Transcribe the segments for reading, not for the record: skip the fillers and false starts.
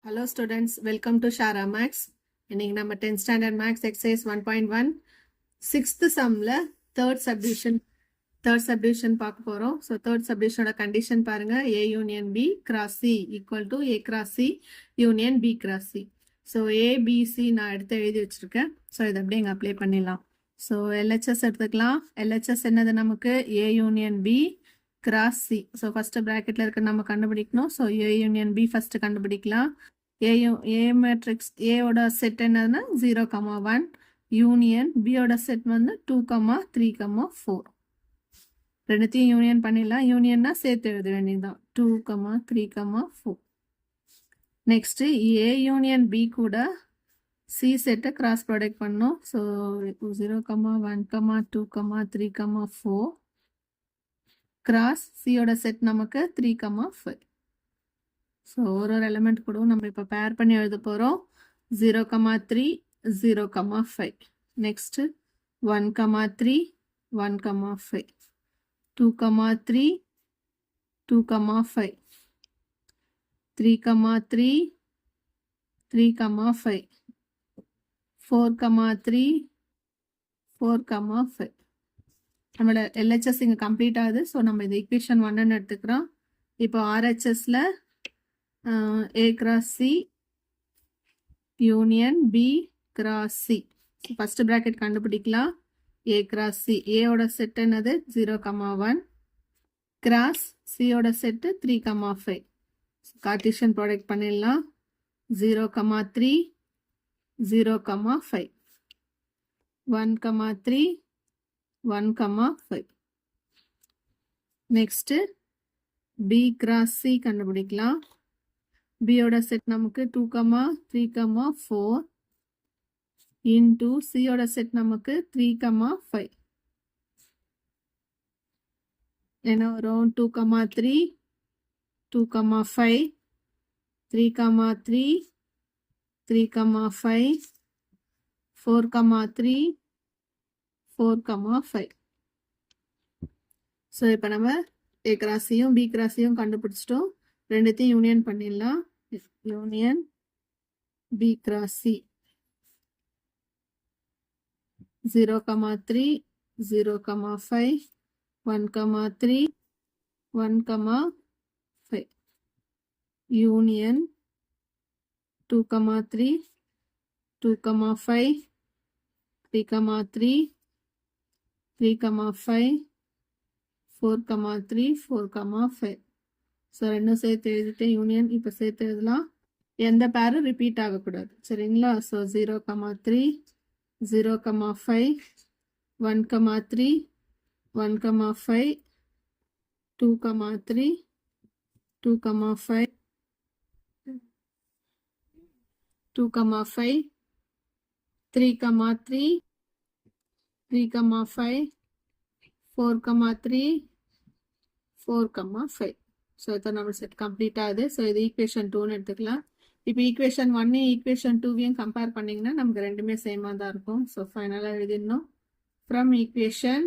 Hello students, welcome to Shara Max. இன்னைக்கு நம்ம 10th standard max exercise 1.1 6th sumல third subdivision பார்க்க போறோம். So third subdivisionோட condition பாருங்க, A union B cross C equal to A cross C union B cross C. So A, B, C நான் எடுத்து எழுதி வச்சிருக்கேன். So இதை அப்படியே இங்க அப்ளை பண்ணிடலாம். So LHS எடுத்துக்கலாம். LHS என்னது நமக்கு A union B cross C. So first bracketல இருக்க நம்ம கண்டுபிடிக்கணும். So A union B first கண்டுபிடிக்கலாம். A matrix A ஓட செட் என்னதுன்னா 0,1 யூனியன் B ஓட செட் வந்து 2,3, 4. ரெண்டுத்தையும் யூனியன் பண்ணிடலாம். யூனியன்னா சேர்த்து எழுத வேண்டியதுதான் 2,3, 4. நெக்ஸ்ட் A யூனியன் B கூட C செட்டை கிராஸ் ப்ராடக்ட் பண்ணோம். ஸோ 0,1, 2, 3, 4 கிராஸ் சியோட செட் நமக்கு 3,5. ஸோ ஒரு எலிமெண்ட் கூட நம்ம இப்போ பேர் பண்ணி எழுத போகிறோம். 0,3, 0,5. நெக்ஸ்ட் 1,3, 1,5. 2,3, 2,5. 3,3, 3,5. 4,3, 4,5. நம்மளோட LHS இங்கே கம்ப்ளீட் ஆகுது. ஸோ நம்ம இது ஈக்குவேஷன் 1ன்னு எடுத்துக்கிறோம். இப்போ RHSல A cross C union B cross C. First bracket கண்டுபிடிக்கலாம். A cross C. A ஓட செட் என்னது 0,1 கிராஸ் C ஓட செட்டு 3,5. கார்ட்டீசியன் ப்ராடக்ட் பண்ணிடலாம். 0,3, 0,5. 1,3, 1,5. நெக்ஸ்ட் B cross C கண்டுபிடிக்கலாம். B ஓட செட் நமக்கு 2,3, 4 இன்டூ C ஓட செட் நமக்கு 3,5. என்ன வரும் 2,3, 2,5, 3,3, 3,5, 4,3, 4,5. ஸோ இப்போ நம்ம A கிராஸையும் B கிராஸையும் கண்டுபிடிச்சிட்டோம். ரெண்டுத்தையும் யூனியன் பண்ணிடலாம். Union B cross C 0,3, 0,5, 1,3, 1,5. Union 2,3, 2,5, 3,3, 3,5, 4,3, 4,5. So ரெண்டும் சேர்த்து எழுதிட்டு யூனியன் இப்போ சேர்த்து எழுதலாம். எந்த பேரும் ரிப்பீட் ஆகக்கூடாது, சரிங்களா? ஸோ 0,3, 0,5, 1,3, 1,5, 2,3, 2,5, 2,5, 3,3, 3,5, 4,3, 4,5. ஸோ இப்போ நம்ம செட் கம்ப்ளீட் ஆகுது. ஸோ இது ஈக்குவேஷன் 2ன்னு எடுத்துக்கலாம். இப்போ ஈக்குவேஷன் 1 ஈக்குவேஷன் 2வையும் கம்பேர் பண்ணிங்கன்னா நமக்கு ரெண்டுமே சேமாக தான் இருக்கும். ஸோ ஃபைனலாக எழுதிடணும். From equation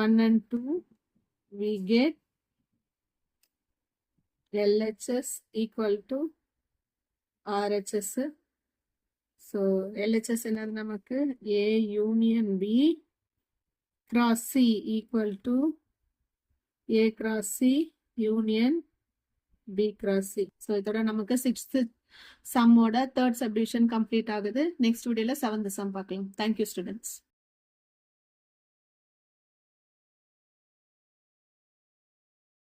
1 and 2 we get LHS equal to RHS. So LHS என்னது நமக்கு A union B cross C equal to A cross C union B cross C. So இதோட நமக்கு 6th சம்மோட 3rd subdivision கம்ப்ளீட் ஆகுது. Next வீடியோல 7th some பார்க்கலாம். Thank you students.